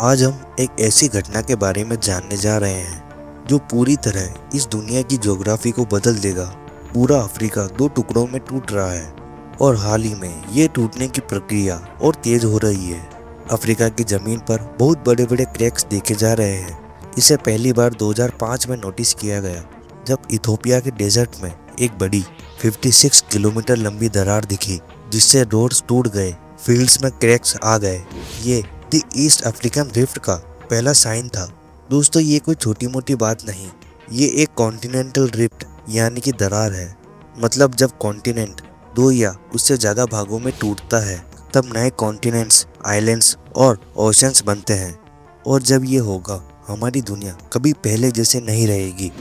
आज हम एक ऐसी घटना के बारे में जानने जा रहे हैं जो पूरी तरह इस दुनिया की ज्योग्राफी को बदल देगा। पूरा अफ्रीका दो टुकड़ों में टूट रहा है और हाल ही में ये टूटने की प्रक्रिया और तेज हो रही है। अफ्रीका की जमीन पर बहुत बड़े बड़े क्रैक्स देखे जा रहे हैं। इसे पहली बार 2005 में नोटिस किया गया जब इथोपिया के डेजर्ट में एक बड़ी 56 किलोमीटर लंबी दरार दिखी जिससे रोड्स टूट गए, फील्ड्स में क्रैक्स आ गए। ये द ईस्ट अफ्रीकन रिफ्ट का पहला साइन था। दोस्तों, ये कोई छोटी मोटी बात नहीं, ये एक कॉन्टिनेंटल रिफ्ट यानी कि दरार है। मतलब जब कॉन्टिनेंट दो या उससे ज़्यादा भागों में टूटता है तब नए कॉन्टिनेंट्स, आइलैंड्स और ओशंस बनते हैं। और जब ये होगा हमारी दुनिया कभी पहले जैसे नहीं रहेगी।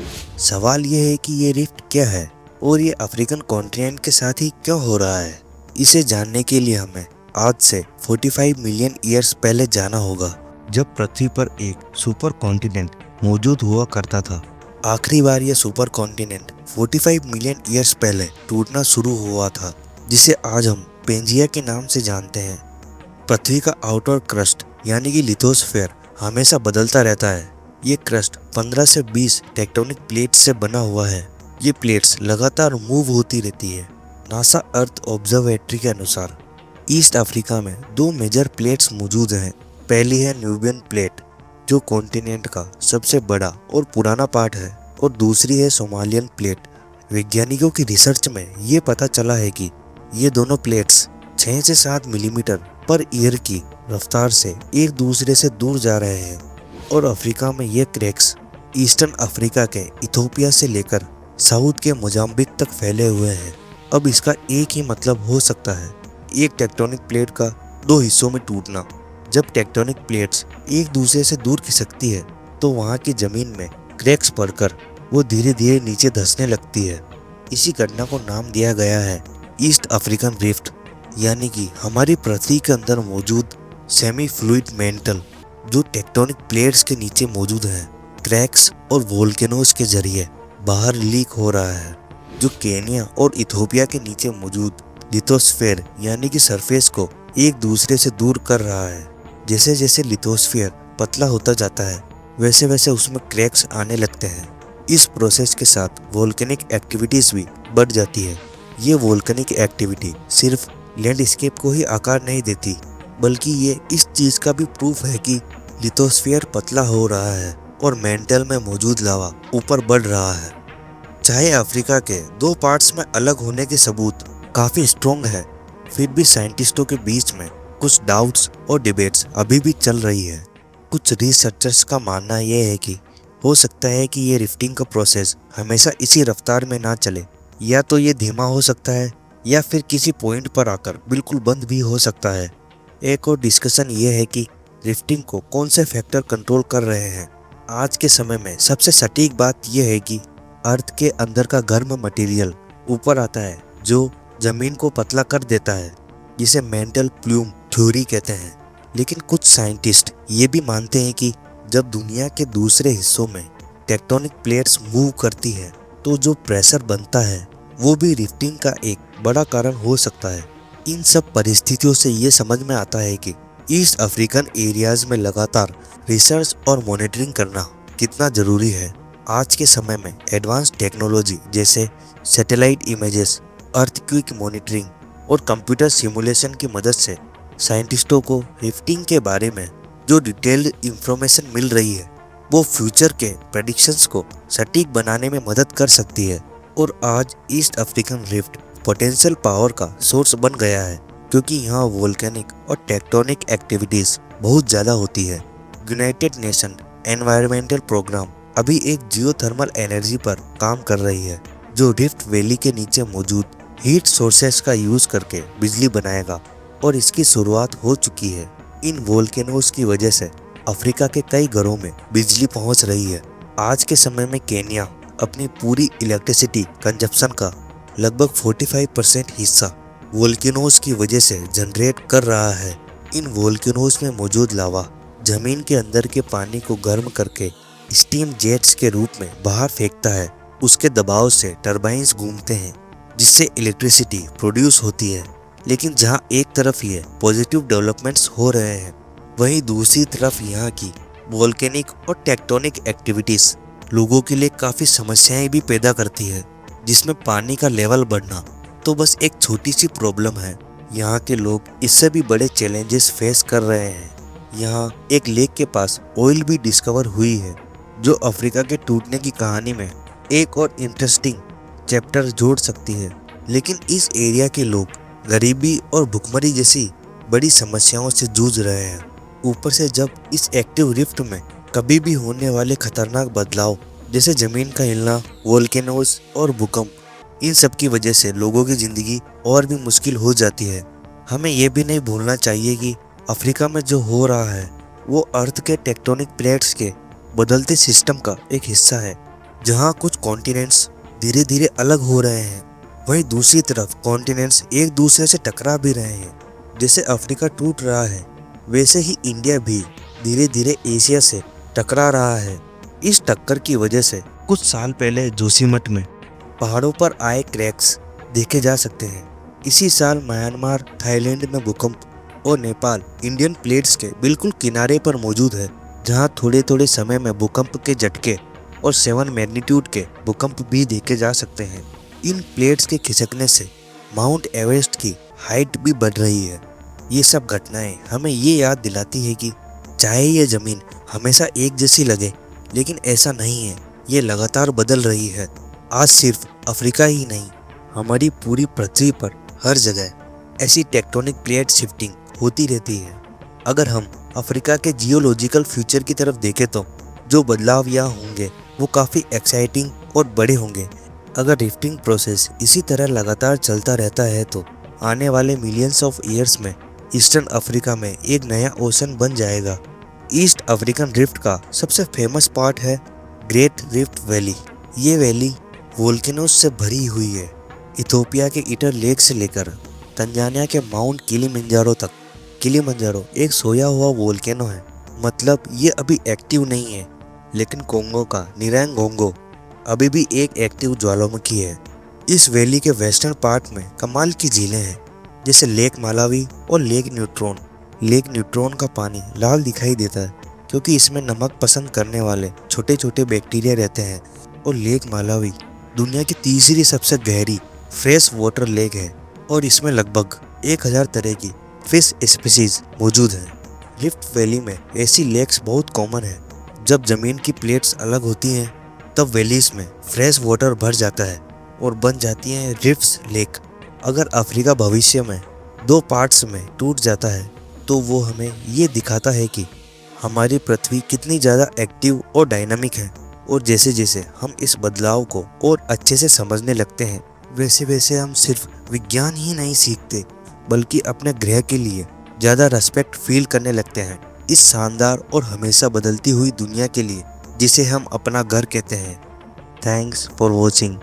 सवाल ये है कि ये रिफ्ट क्या है और ये अफ्रीकन कॉन्टिनेंट के साथ ही क्यों हो रहा है। इसे जानने के लिए हमें आज से 45 मिलियन ईयर्स पहले जाना होगा, जब पृथ्वी पर एक सुपर कॉन्टिनेंट मौजूद हुआ करता था। आखिरी बार यह सुपर कॉन्टिनेंट 45 मिलियन ईयर्स पहले टूटना शुरू हुआ था, जिसे आज हम पेंजिया के नाम से जानते हैं। पृथ्वी का आउटर क्रस्ट यानी कि लिथोस्फीयर हमेशा बदलता रहता है। ये क्रस्ट 15 से 20 टेक्टोनिक प्लेट्स से बना हुआ है। ये प्लेट्स लगातार मूव होती रहती है। नासा अर्थ ऑब्जर्वेटरी के अनुसार ईस्ट अफ्रीका में दो मेजर प्लेट्स मौजूद हैं। पहली है न्यूबियन प्लेट, जो कॉन्टिनेंट का सबसे बड़ा और पुराना पार्ट है, और दूसरी है सोमालियन प्लेट। वैज्ञानिकों की रिसर्च में ये पता चला है कि ये दोनों प्लेट्स 6 से 7 मिलीमीटर पर ईयर की रफ्तार से एक दूसरे से दूर जा रहे हैं। और अफ्रीका में ये क्रैक्स ईस्टर्न अफ्रीका के इथोपिया से लेकर साउथ के मोजाम्बिक तक फैले हुए हैं। अब इसका एक ही मतलब हो सकता है, एक टेक्टोनिक प्लेट का दो हिस्सों में टूटना। जब टेक्टोनिक प्लेट्स एक दूसरे से दूर खिसकती है तो वहाँ की जमीन में क्रैक्स पड़कर वो धीरे धीरे नीचे धंसने लगती है। इसी घटना को नाम दिया गया है ईस्ट अफ्रीकन रिफ्ट, यानी कि हमारी पृथ्वी के अंदर मौजूद सेमी फ्लूइड मेंटल जो टेक्टोनिक प्लेट्स के नीचे मौजूद है, क्रैक्स और वोल्केनोज के जरिए बाहर लीक हो रहा है, जो केन्या और इथोपिया के नीचे मौजूद लिथोस्फीयर यानी कि सरफेस को एक दूसरे से दूर कर रहा है। जैसे जैसे लिथोस्फीयर पतला होता जाता है वैसे वैसे उसमें क्रैक्स आने लगते हैं। इस प्रोसेस के साथ वोल्केनिक एक्टिविटीज भी बढ़ जाती है। ये वोल्केनिक एक्टिविटी सिर्फ लैंडस्केप को ही आकार नहीं देती, बल्कि ये इस चीज़ का भी प्रूफ है कि लिथोस्फीयर पतला हो रहा है और मेंटल में मौजूद लावा ऊपर बढ़ रहा है। चाहे अफ्रीका के दो पार्ट्स में अलग होने के सबूत काफ़ी स्ट्रॉन्ग है, फिर भी साइंटिस्टों के बीच में कुछ डाउट्स और डिबेट्स अभी भी चल रही है। कुछ रिसर्चर्स का मानना यह है कि हो सकता है कि ये रिफ्टिंग का प्रोसेस हमेशा इसी रफ्तार में ना चले, या तो ये धीमा हो सकता है या फिर किसी पॉइंट पर आकर बिल्कुल बंद भी हो सकता है। एक और डिस्कशन ये है कि रिफ्टिंग को कौन से फैक्टर कंट्रोल कर रहे हैं। आज के समय में सबसे सटीक बात यह है कि अर्थ के अंदर का गर्म मटेरियल ऊपर आता है जो जमीन को पतला कर देता है, जिसे मेंटल प्लूम थ्योरी कहते हैं। लेकिन कुछ साइंटिस्ट ये भी मानते हैं कि जब दुनिया के दूसरे हिस्सों में टेक्टोनिक प्लेट्स मूव करती है तो जो प्रेशर बनता है वो भी रिफ्टिंग का एक बड़ा कारण हो सकता है। इन सब परिस्थितियों से ये समझ में आता है कि ईस्ट अफ्रीकन एरियाज में लगातार रिसर्च और मॉनिटरिंग करना कितना ज़रूरी है। आज के समय में एडवांस टेक्नोलॉजी जैसे सैटेलाइट इमेजेस, अर्थक्वेक मॉनिटरिंग और कंप्यूटर सिमुलेशन की मदद से साइंटिस्टों को रिफ्टिंग के बारे में जो डिटेल्ड इंफॉर्मेशन मिल रही है वो फ्यूचर के प्रेडिक्शंस को सटीक बनाने में मदद कर सकती है। और आज east African rift potential power का सोर्स बन गया है, क्योंकि यहाँ वोल्केनिक और टेक्टोनिक एक्टिविटीज़ बहुत ज़्यादा होती है। यूनाइटेड नेशन एनवायरमेंटल प्रोग्राम अभी एक जियोथर्मल एनर्जी पर काम कर रही है, जो रिफ्ट वैली के नीचे मौजूद हीट सोर्सेस का यूज़ करके बिजली बनाएगा, और इसकी शुरुआत हो चुकी है। इन वोल्केनोज की वजह से अफ्रीका के कई घरों में बिजली पहुंच रही है। आज के समय में केन्या अपनी पूरी इलेक्ट्रिसिटी कंजप्शन का लगभग 45% हिस्सा वोल्केनोज की वजह से जनरेट कर रहा है। इन वोल्केनोज में मौजूद लावा जमीन के अंदर के पानी को गर्म करके स्टीम जेट्स के रूप में बाहर फेंकता है। उसके दबाव से टरबाइन्स घूमते हैं जिससे इलेक्ट्रिसिटी प्रोड्यूस होती है। लेकिन जहां एक तरफ ये पॉजिटिव डेवलपमेंट्स हो रहे हैं, वहीं दूसरी तरफ यहाँ की वोल्केनिक और टेक्टोनिक एक्टिविटीज लोगों के लिए काफी समस्याएं भी पैदा करती है, जिसमें पानी का लेवल बढ़ना तो बस एक छोटी सी प्रॉब्लम है। यहाँ के लोग इससे भी बड़े चैलेंजेस फेस कर रहे हैं। यहाँ एक लेक के पास ऑयल भी डिस्कवर हुई है, जो अफ्रीका के टूटने की कहानी में एक और इंटरेस्टिंग चैप्टर जोड़ सकती है। लेकिन इस एरिया के लोग गरीबी और भुखमरी जैसी बड़ी समस्याओं से जूझ रहे हैं। ऊपर से जब इस एक्टिव रिफ्ट में कभी भी होने वाले खतरनाक बदलाव जैसे जमीन का हिलना, वोल्केनोज और भूकंप, इन सब की वजह से लोगों की जिंदगी और भी मुश्किल हो जाती है। हमें यह भी नहीं भूलना चाहिए कि अफ्रीका में जो हो रहा है वो अर्थ के टेक्टोनिक प्लेट्स के बदलते सिस्टम का एक हिस्सा है, जहां कुछ कॉन्टिनेंट्स धीरे धीरे अलग हो रहे हैं, वहीं दूसरी तरफ कॉन्टिनेंट्स एक दूसरे से टकरा भी रहे हैं। जैसे अफ्रीका टूट रहा है, वैसे ही इंडिया भी धीरे धीरे एशिया से टकरा रहा है। इस टक्कर की वजह से कुछ साल पहले जोशीमठ में पहाड़ों पर आए क्रैक्स देखे जा सकते हैं। इसी साल म्यांमार, थाईलैंड में भूकंप और नेपाल इंडियन प्लेट्स के बिल्कुल किनारे पर मौजूद है, जहां थोड़े थोड़े समय में भूकंप के झटके और 7 मैग्नीट्यूड के भूकंप भी देखे जा सकते हैं। इन प्लेट्स के खिसकने से माउंट एवरेस्ट की हाइट भी बढ़ रही है। ये सब घटनाएं हमें ये याद दिलाती है कि चाहे ये जमीन हमेशा एक जैसी लगे, लेकिन ऐसा नहीं है, ये लगातार बदल रही है। आज सिर्फ अफ्रीका ही नहीं, हमारी पूरी पृथ्वी पर हर जगह ऐसी टेक्टोनिक प्लेट शिफ्टिंग होती रहती है। अगर हम अफ्रीका के जियोलॉजिकल फ्यूचर की तरफ देखें तो जो बदलाव यहाँ होंगे वो काफ़ी एक्साइटिंग और बड़े होंगे। अगर रिफ्टिंग प्रोसेस इसी तरह लगातार चलता रहता है तो आने वाले मिलियंस ऑफ ईयर्स में ईस्टर्न अफ्रीका में एक नया ओशन बन जाएगा। ईस्ट अफ्रीकन रिफ्ट का सबसे फेमस पार्ट है ग्रेट रिफ्ट वैली। ये वैली वोल्केनोज से भरी हुई है। इथोपिया के ईटर लेक से लेकर तंजानिया के माउंट किलिमंजारो तक। किलिमंजारो एक सोया हुआ वोल्केनो है, मतलब ये अभी एक्टिव नहीं है, लेकिन कोंगो का निरांगोंगो अभी भी एक एक्टिव ज्वालामुखी है। इस वैली के वेस्टर्न पार्ट में कमाल की झीलें हैं, जैसे लेक मालावी और लेक न्यूट्रॉन। लेक न्यूट्रॉन का पानी लाल दिखाई देता है क्योंकि इसमें नमक पसंद करने वाले छोटे छोटे बैक्टीरिया रहते हैं। और लेक मालावी दुनिया की तीसरी सबसे गहरी फ्रेश वाटर लेक है और इसमें लगभग 1000 तरह की फिश स्पीसीज मौजूद हैं। रिफ्ट वैली में ऐसी लेक्स बहुत कॉमन है। जब जमीन की प्लेट्स अलग होती हैं तब वैलीज में फ्रेश वाटर भर जाता है और बन जाती हैं रिफ्ट्स लेक। अगर अफ्रीका भविष्य में 2 पार्ट्स में टूट जाता है तो वो हमें ये दिखाता है कि हमारी पृथ्वी कितनी ज़्यादा एक्टिव और डायनामिक है। और जैसे जैसे हम इस बदलाव को और अच्छे से समझने लगते हैं, वैसे वैसे हम सिर्फ विज्ञान ही नहीं सीखते, बल्कि अपने ग्रह के लिए ज़्यादा रेस्पेक्ट फील करने लगते हैं। इस शानदार और हमेशा बदलती हुई दुनिया के लिए जिसे हम अपना घर कहते हैं। Thanks for watching.